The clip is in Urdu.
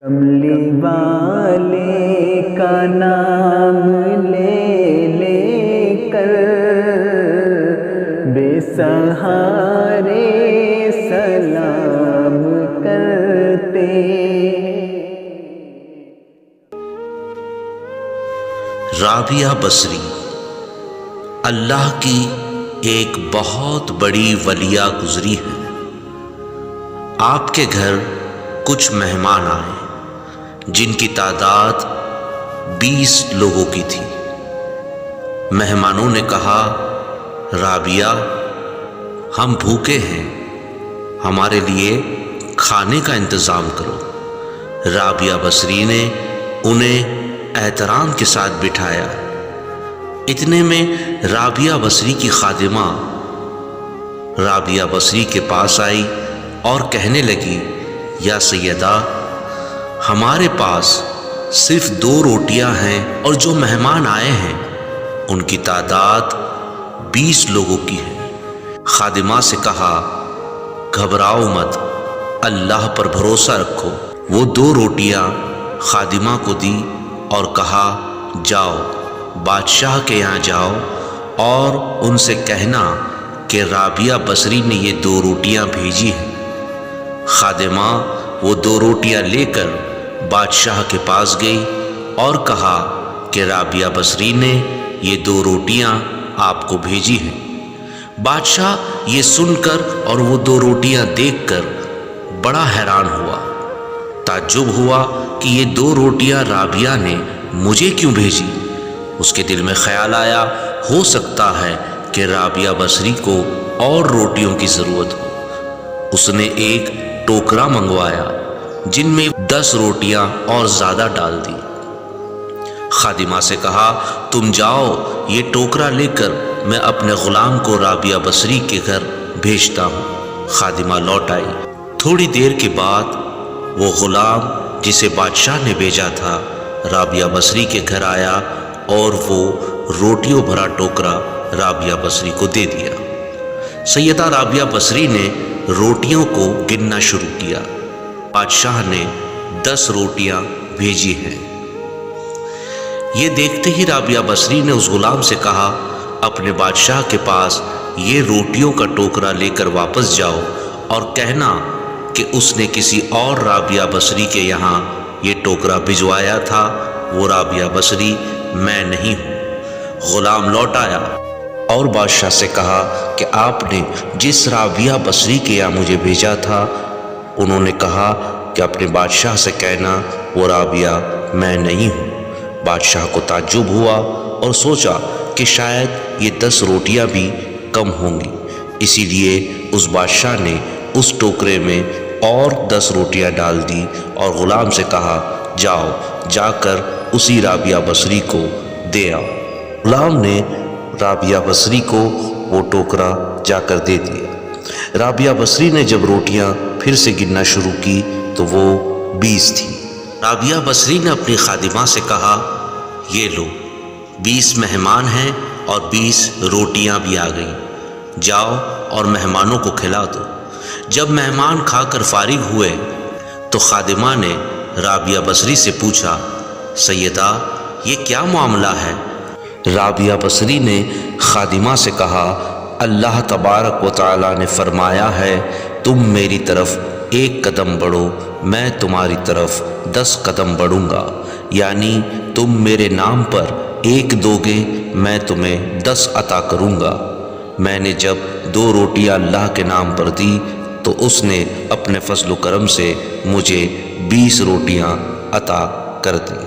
کملی والے کا نام لے لے کر بے سہارے سلام کرتے۔ رابعہ بصری اللہ کی ایک بہت بڑی ولیہ گزری ہے۔ آپ کے گھر کچھ مہمان آئے جن کی تعداد 20 لوگوں کی تھی۔ مہمانوں نے کہا، رابعہ ہم بھوکے ہیں، ہمارے لیے کھانے کا انتظام کرو۔ رابعہ بصری نے انہیں احترام کے ساتھ بٹھایا۔ اتنے میں رابعہ بصری کی خادمہ رابعہ بصری کے پاس آئی اور کہنے لگی، یا سیدہ ہمارے پاس صرف 2 روٹیاں ہیں اور جو مہمان آئے ہیں ان کی تعداد 20 لوگوں کی ہے۔ خادمہ سے کہا، گھبراؤ مت، اللہ پر بھروسہ رکھو۔ وہ 2 روٹیاں خادمہ کو دی اور کہا، جاؤ بادشاہ کے یہاں جاؤ اور ان سے کہنا کہ رابعہ بصری نے یہ 2 روٹیاں بھیجی ہیں۔ خادمہ وہ 2 روٹیاں لے کر بادشاہ کے پاس گئی اور کہا کہ رابعہ بصری نے یہ 2 روٹیاں آپ کو بھیجی ہیں۔ بادشاہ یہ سن کر اور وہ 2 روٹیاں دیکھ کر بڑا حیران ہوا، تعجب ہوا کہ یہ 2 روٹیاں رابعہ نے مجھے کیوں بھیجی۔ اس کے دل میں خیال آیا، ہو سکتا ہے کہ رابعہ بصری کو اور روٹیوں کی ضرورت ہو۔ اس نے ایک ٹوکرا منگوایا جن میں 10 روٹیاں اور زیادہ ڈال دی۔ خادمہ سے کہا، تم جاؤ یہ ٹوکرا لے کر میں اپنے غلام کو رابعہ بصری کے گھر بھیجتا ہوں۔ خادمہ لوٹ آئی۔ تھوڑی دیر کے بعد وہ غلام جسے بادشاہ نے بھیجا تھا رابعہ بصری کے گھر آیا اور وہ روٹیوں بھرا ٹوکرا رابعہ بصری کو دے دیا۔ سیدہ رابعہ بصری نے روٹیوں کو گننا شروع کیا۔ بادشاہ نے 10 روٹیاں بھیجی ہیں۔ یہ دیکھتے ہی رابعہ بصری نے اس غلام سے کہا، اپنے بادشاہ کے پاس یہ روٹیوں کا ٹوکرا لے کر واپس جاؤ اور کہنا کہ اس نے کسی اور رابعہ بصری کے یہاں یہ ٹوکرا بھجوایا تھا، وہ رابعہ بصری میں نہیں ہوں۔ غلام لوٹ آیا اور بادشاہ سے کہا کہ آپ نے جس رابعہ بصری کے یہاں مجھے بھیجا تھا انہوں نے کہا کہ اپنے بادشاہ سے کہنا وہ رابعہ میں نہیں ہوں۔ بادشاہ کو تعجب ہوا اور سوچا کہ شاید یہ 10 روٹیاں بھی کم ہوں گی، اسی لیے اس بادشاہ نے اس ٹوکرے میں اور 10 روٹیاں ڈال دی اور غلام سے کہا، جاؤ جا کر اسی رابعہ بصری کو دے آؤ۔ غلام نے رابعہ بصری کو وہ ٹوکرا جا کر دے دیا۔ رابعہ بصری نے جب روٹیاں پھر سے گننا شروع کی تو وہ 20 تھی۔ رابعہ بصری نے اپنی خادمہ سے کہا، یہ لو 20 مہمان ہیں اور 20 روٹیاں بھی آ گئیں، جاؤ اور مہمانوں کو کھلا دو۔ جب مہمان کھا کر فارغ ہوئے تو خادمہ نے رابعہ بصری سے پوچھا، سیدہ یہ کیا معاملہ ہے؟ رابعہ بصری نے خادمہ سے کہا، اللہ تبارک و تعالیٰ نے فرمایا ہے، تم میری طرف 1 قدم بڑھو میں تمہاری طرف 10 قدم بڑھوں گا، یعنی تم میرے نام پر 1 دو گے میں تمہیں 10 عطا کروں گا۔ میں نے جب 2 روٹیاں اللہ کے نام پر دی تو اس نے اپنے فضل و کرم سے مجھے 20 روٹیاں عطا کر دیں۔